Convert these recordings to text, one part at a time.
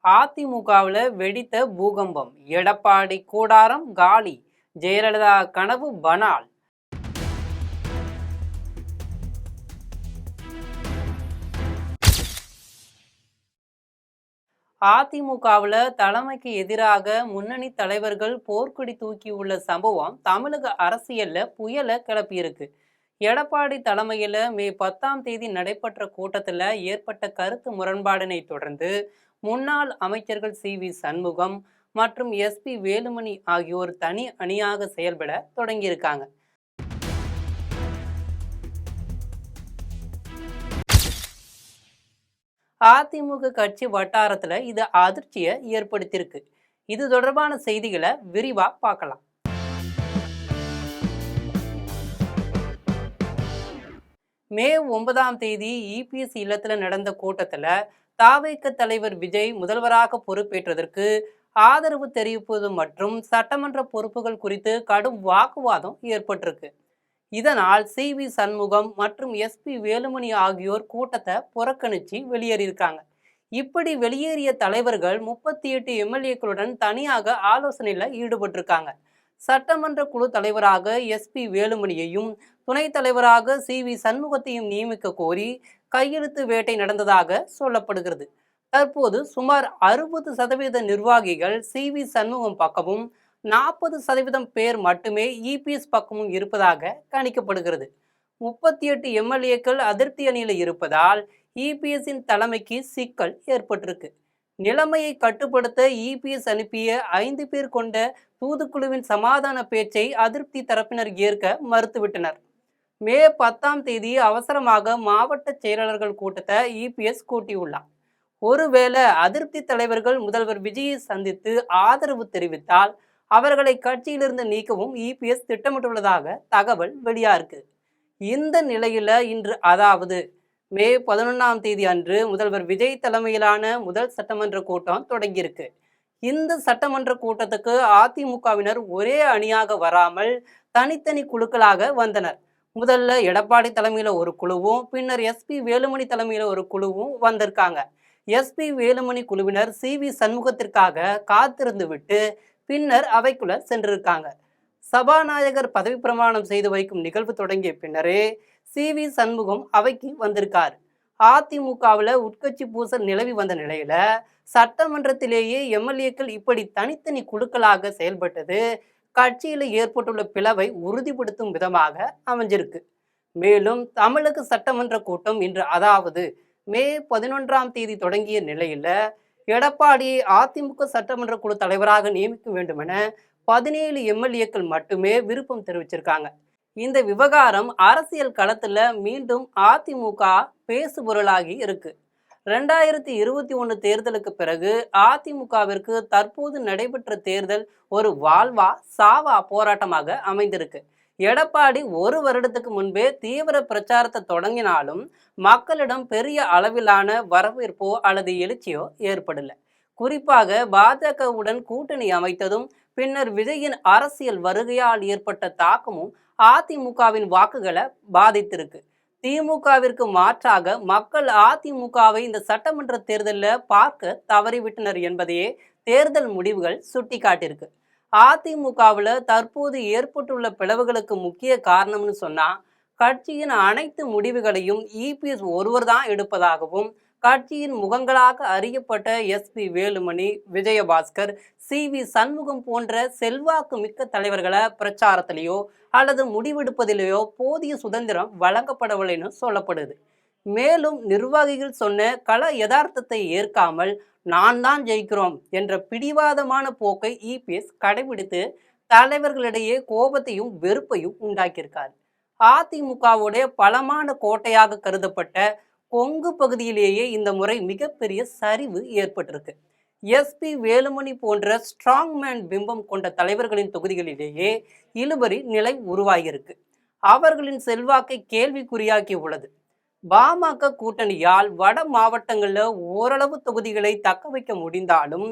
அதிமுகவில் வெடித்த பூகம்பம். எடப்பாடி கூடாரம் காலி, ஜெயலலிதா கனவு பனால். அதிமுகவில் தலைமைக்கு எதிராக முன்னணி தலைவர்கள் போர்க்கொடி தூக்கியுள்ள சம்பவம் தமிழக அரசியல்ல புயலை கிளப்பியிருக்கு. எடப்பாடி தலைமையில மே 10ஆம் தேதி நடைபெற்ற கூட்டத்தில் ஏற்பட்ட கருத்து முரண்பாடினை தொடர்ந்து முன்னாள் அமைச்சர்கள் சி.வி. சண்முகம் மற்றும் எஸ்.பி. வேலுமணி ஆகியோர் தனி அணியாக செயல்பட தொடங்கியிருக்காங்க. அதிமுக கட்சி வட்டாரத்துல இது அதிர்ச்சியை ஏற்படுத்தியிருக்கு. இது தொடர்பான செய்திகளை விரிவா பார்க்கலாம். மே 9ஆம் தேதி இபிஎஸ் இல்லத்துல நடந்த கூட்டத்துல தாவேக தலைவர் விஜய் முதல்வராக பொறுப்பேற்றதற்கு ஆதரவு தெரிவிப்பது மற்றும் சட்டமன்ற பொறுப்புகள் குறித்து கடும் வாக்குவாதம் ஏற்பட்டிருக்கு. இதனால் சி.வி. சண்முகம் மற்றும் எஸ்.பி. வேலுமணி ஆகியோர் கூட்டத்தை புறக்கணிச்சு வெளியேறியிருக்காங்க. இப்படி வெளியேறிய தலைவர்கள் 38 எம்எல்ஏக்களுடன் தனியாக ஆலோசனையில் ஈடுபட்டிருக்காங்க. சட்டமன்ற குழு தலைவராக எஸ்.பி. வேலுமணியையும் துணைத் தலைவராக சி.வி. சண்முகத்தையும் நியமிக்க கோரி கையெழுத்து வேட்டை நடந்ததாக சொல்லப்படுகிறது. தற்போது சுமார் 60% நிர்வாகிகள் சி.வி. சண்முகம் பக்கமும் 40% பேர் மட்டுமே இபிஎஸ் பக்கமும் இருப்பதாக கணிக்கப்படுகிறது. 38 எம்எல்ஏக்கள் அதிருப்தி அணியில் இருப்பதால் இபிஎஸ்ஸின் தலைமைக்கு சிக்கல் ஏற்பட்டிருக்கு. நிலைமையை கட்டுப்படுத்த இபிஎஸ் அனுப்பிய 5 பேர் கொண்ட தூதுக்குழுவின் சமாதான பேச்சை அதிருப்தி தரப்பினர் ஏற்க மறுத்துவிட்டனர். மே 10ஆம் தேதி அவசரமாக மாவட்ட செயலாளர்கள் கூட்டத்தை இபிஎஸ் கூட்டியுள்ளார். ஒருவேளை அதிருப்தி தலைவர்கள் முதல்வர் விஜயை சந்தித்து ஆதரவு தெரிவித்தால் அவர்களை கட்சியிலிருந்து நீக்கவும் இபிஎஸ் திட்டமிட்டுள்ளதாக தகவல் வெளியாயிருக்கு. இந்த நிலையில இன்று, அதாவது மே 11ஆம் தேதி அன்று முதல்வர் விஜய் தலைமையிலான முதல் சட்டமன்ற கூட்டம் தொடங்கியிருக்கு. இந்த சட்டமன்ற கூட்டத்துக்கு அதிமுகவினர் ஒரே அணியாக வராமல் தனித்தனி குழுக்களாக வந்தனர். முதல்ல எடப்பாடி தலைமையில ஒரு குழுவும் பின்னர் எஸ்.பி. வேலுமணி தலைமையில ஒரு குழுவும் வந்திருக்காங்க. எஸ்.பி. வேலுமணி குழுவினர் சி.வி. சண்முகத்திற்காக காத்திருந்து விட்டு பின்னர் அவைக்குள்ள சென்றிருக்காங்க. சபாநாயகர் பதவி பிரமாணம் செய்து வைக்கும் நிகழ்வு தொடங்கிய பின்னரே சி.வி. சண்முகம் அவைக்கு வந்திருக்கார். அதிமுகவில் உட்கட்சி பூசல் நிலவி வந்த நிலையில சட்டமன்றத்திலேயே எம்எல்ஏக்கள் இப்படி தனித்தனி குழுக்களாக செயல்பட்டது கட்சியில் ஏற்பட்டுள்ள பிளவை உறுதிப்படுத்தும் விதமாக அமைஞ்சிருக்கு. மேலும் தமிழக சட்டமன்ற கூட்டம் இன்று, அதாவது மே 11ஆம் தேதி தொடங்கிய நிலையில எடப்பாடியை அதிமுக சட்டமன்ற குழு தலைவராக நியமிக்க வேண்டுமென 17 எம்எல்ஏக்கள் மட்டுமே விருப்பம் தெரிவிச்சிருக்காங்க. இந்த விவகாரம் அரசியல் களத்துல மீண்டும் அதிமுக பேசுபொருளாகி இருக்கு. 2021 தேர்தலுக்கு பிறகு அதிமுகவிற்கு தற்போது நடைபெற்ற தேர்தல் ஒரு வாழ்வா சாவா போராட்டமாக அமைந்திருக்கு. எடப்பாடி ஒரு வருடத்துக்கு முன்பே தீவிர பிரச்சாரத்தை தொடங்கினாலும் மக்களிடம் பெரிய அளவிலான வரவேற்போ அல்லது எழுச்சியோ ஏற்படல. குறிப்பாக பாஜகவுடன் கூட்டணி அமைத்ததும் பின்னர் விஜயின் அரசியல் வருகையால் ஏற்பட்ட தாக்கமும் அதிமுகவின் வாக்குகளை பாதித்திருக்கு. திமுகவிற்கு மாற்றாக மக்கள் அதிமுகவை இந்த சட்டமன்ற தேர்தலில் பார்க்க தவறிவிட்டனர் என்பதையே தேர்தல் முடிவுகள் சுட்டிக்காட்டியிருக்கு. அதிமுகவில் தற்போது ஏற்பட்டுள்ள பிளவுகளுக்கு முக்கிய காரணம்னு சொன்னா கட்சியின் அனைத்து முடிவுகளையும் இபிஎஸ் ஒருவர் தான் எடுப்பதாகவும், கட்சியின் முகங்களாக அறியப்பட்ட எஸ்.பி. வேலுமணி, விஜயபாஸ்கர், சி.வி. சண்முகம் போன்ற செல்வாக்கு மிக்க தலைவர்களை பிரச்சாரத்திலேயோ அல்லது முடிவெடுப்பதிலேயோ போதிய சுதந்திரம் வழங்கப்படவில்லைன்னு சொல்லப்படுது. மேலும் நிர்வாகிகள் சொன்ன கள யதார்த்தத்தை ஏற்காமல் நான் தான் ஜெயிக்கிறோம் என்ற பிடிவாதமான போக்கை இபிஎஸ் கடைபிடித்து தலைவர்களிடையே கோபத்தையும் வெறுப்பையும் உண்டாக்கியிருக்கார். அதிமுகவுடைய பலமான கோட்டையாக கருதப்பட்ட கொங்கு பகுதியிலேயே இந்த முறை மிகப்பெரிய சரிவு ஏற்பட்டிருக்கு. எஸ்.பி. வேலுமணி போன்ற ஸ்ட்ராங்மேன் பிம்பம் கொண்ட தலைவர்களின் தொகுதிகளிலேயே இழுபறி நிலை உருவாகியிருக்கு. அவர்களின் செல்வாக்கை கேள்விக்குறியாக்கி உள்ளது. பாமக கூட்டணியால் வட மாவட்டங்களில் ஓரளவு தொகுதிகளை தக்க வைக்க முடிந்தாலும்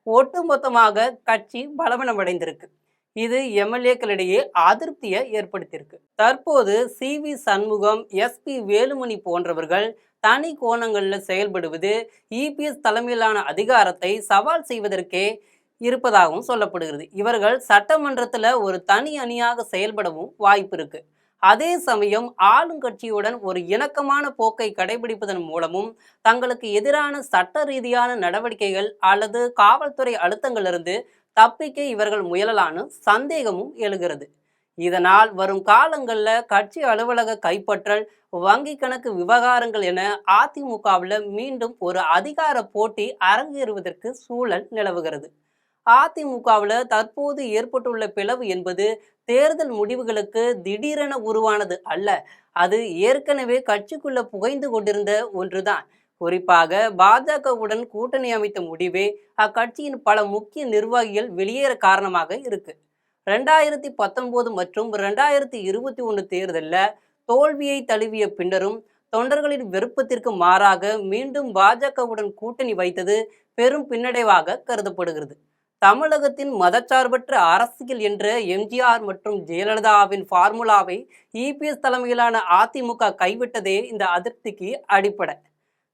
ஒட்டுமொத்தமாக கட்சி பலவீனமடைந்திருக்கு. இது எம்எல்ஏக்களிடையே அதிருப்தியை ஏற்படுத்தியிருக்கு. தற்போது சி.வி. சண்முகம், எஸ்.பி. வேலுமணி போன்றவர்கள் தனி கோணங்களில் செயல்படுவது இபிஎஸ் தலைமையிலான அதிகாரத்தை சவால் செய்வதற்கே இருப்பதாகவும் சொல்லப்படுகிறது. இவர்கள் சட்டமன்றத்தில் ஒரு தனி அணியாக செயல்படவும் வாய்ப்பு இருக்கு. அதே சமயம் ஆளுங்கட்சியுடன் ஒரு இணக்கமான போக்கை கடைபிடிப்பதன் மூலமும் தங்களுக்கு எதிரான சட்ட ரீதியான நடவடிக்கைகள் அல்லது காவல்துறை அழுத்தங்களிலிருந்து தப்பிக்க இவர்கள் முயலலான்னு சந்தேகமும் எழுகிறது. இதனால் வரும் காலங்களில் கட்சி அலுவலக கைப்பற்றல், வங்கி கணக்கு விவகாரங்கள் என அதிமுகவில் மீண்டும் ஒரு அதிகார போட்டி அரங்கேறுவதற்கு சூழல் நிலவுகிறது. அதிமுகவில் தற்போது ஏற்பட்டுள்ள பிளவு என்பது தேர்தல் முடிவுகளுக்கு திடீரென உருவானது அல்ல. அது ஏற்கனவே கட்சிக்குள்ள புகைந்து கொண்டிருந்த ஒன்றுதான். குறிப்பாக பாஜகவுடன் கூட்டணி அமைத்த முடிவே அக்கட்சியின் பல முக்கிய நிர்வாகிகள் வெளியேற காரணமாக இருக்கு. 2019 மற்றும் 2021 தேர்தலில் தோல்வியை தழுவிய பின்னரும் தொண்டர்களின் விருப்பத்திற்கு மாறாக மீண்டும் பாஜகவுடன் கூட்டணி வைத்தது பெரும் பின்னடைவாக கருதப்படுகிறது. தமிழகத்தின் மதச்சார்பற்ற அரசியல் என்ற எம்ஜிஆர் மற்றும் ஜெயலலிதாவின் ஃபார்முலாவை இபிஎஸ் தலைமையிலான அதிமுக கைவிட்டதே இந்த அதிருப்திக்கு அடிப்படை.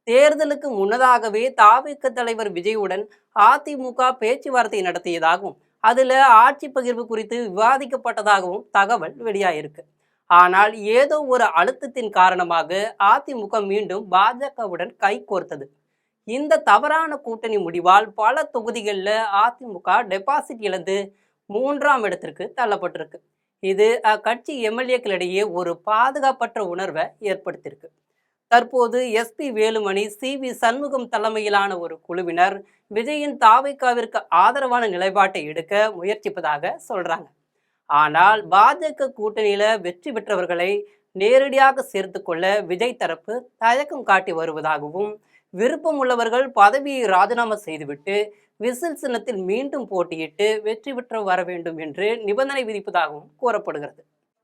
தேர்தலுக்கு முன்னதாகவே தவிக தலைவர் விஜயுடன் அதிமுக பேச்சுவார்த்தை நடத்தியதாகவும் அதுல ஆட்சி பகிர்வு குறித்து விவாதிக்கப்பட்டதாகவும் தகவல் வெளியாயிருக்கு. ஆனால் ஏதோ ஒரு அழுத்தத்தின் காரணமாக அதிமுக மீண்டும் பாஜகவுடன் கைகோர்த்தது. இந்த தவறான கூட்டணி முடிவால் பல தொகுதிகளில் அதிமுக டெபாசிட் இழந்து 3ஆம் இடத்திற்கு தள்ளப்பட்டிருக்கு. இது அக்கட்சி எம்எல்ஏக்களிடையே ஒரு பாதுகாப்பற்ற உணர்வை ஏற்படுத்தியிருக்கு. தற்போது எஸ்பி வேலுமணி, சி.வி. சண்முகம் தலைமையிலான ஒரு குழுவினர் விஜயின் தவிகவிற்கு ஆதரவான நிலைப்பாட்டை எடுக்க முயற்சிப்பதாக சொல்றாங்க. ஆனால் பாஜக கூட்டணியில வெற்றி பெற்றவர்களை நேரடியாக சேர்த்து கொள்ள விஜய் தரப்பு தயக்கம் காட்டி வருவதாகவும், விருப்பம் உள்ளவர்கள் பதவியை ராஜினாமா செய்துவிட்டு விசில் சின்னத்தில் மீண்டும் போட்டியிட்டு வெற்றி பெற்று வர வேண்டும் என்று நிபந்தனை விதிப்பதாகவும் கூறப்படுகிறது.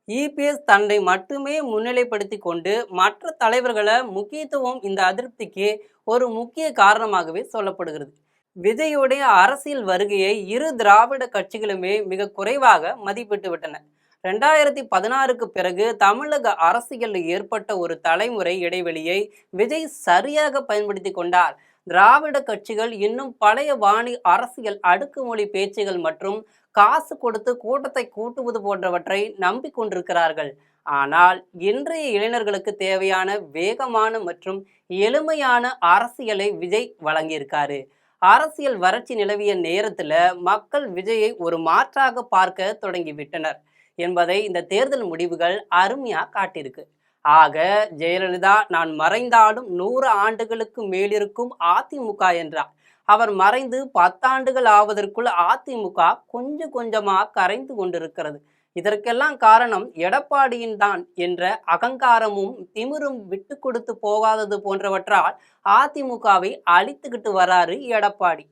இபிஎஸ் தன்னை மட்டுமே முன்னிலைப்படுத்தி கொண்டு மற்ற தலைவர்களை முக்கியத்துவம் இந்த அதிருப்திக்கு ஒரு முக்கிய காரணமாகவே சொல்லப்படுகிறது. விஜயுடைய அரசியல் வருகையை இரு திராவிட கட்சிகளுமே மிக குறைவாக மதிப்பிட்டு விட்டன. 2016க்கு பிறகு தமிழக அரசியலில் ஏற்பட்ட ஒரு தலைமுறை இடைவெளியை விஜய் சரியாக பயன்படுத்தி கொண்டார். திராவிட கட்சிகள் இன்னும் பழைய வாணி அரசியல், அடுக்குமொழி பேச்சுகள் மற்றும் காசு கொடுத்து கூட்டத்தை கூட்டுவது போன்றவற்றை நம்பிக்கொண்டிருக்கிறார்கள். ஆனால் இன்றைய இளைஞர்களுக்கு தேவையான வேகமான மற்றும் எளிமையான அரசியலை விஜய் வழங்கியிருக்காரு. அரசியல் வறட்சி நிலவிய நேரத்துல மக்கள் விஜயை ஒரு மாற்றாக பார்க்க தொடங்கிவிட்டனர் என்பதை இந்த தேர்தல் முடிவுகள் அருமையா காட்டியிருக்கு. ஆக ஜெயலலிதா நான் மறைந்தாலும் 100 ஆண்டுகளுக்கு மேலிருக்கும் அதிமுக என்றார். அவர் மறைந்து 10 ஆண்டுகள் ஆவதற்குள் அதிமுக கொஞ்சம் கொஞ்சமா கரைந்து கொண்டிருக்கிறது. இதற்கெல்லாம் காரணம் எடப்பாடியின் தான் என்ற அகங்காரமும் திமிரும் விட்டு கொடுத்து போகாதது போன்றவற்றால் அதிமுகவை அழித்துக்கிட்டு வராரு எடப்பாடி.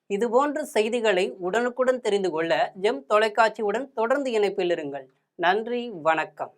இதுபோன்ற செய்திகளை உடனுக்குடன் தெரிந்து கொள்ள ஜெம் தொலைக்காட்சியுடன் தொடர்ந்து இணைப்பில் இருங்கள். நன்றி, வணக்கம்.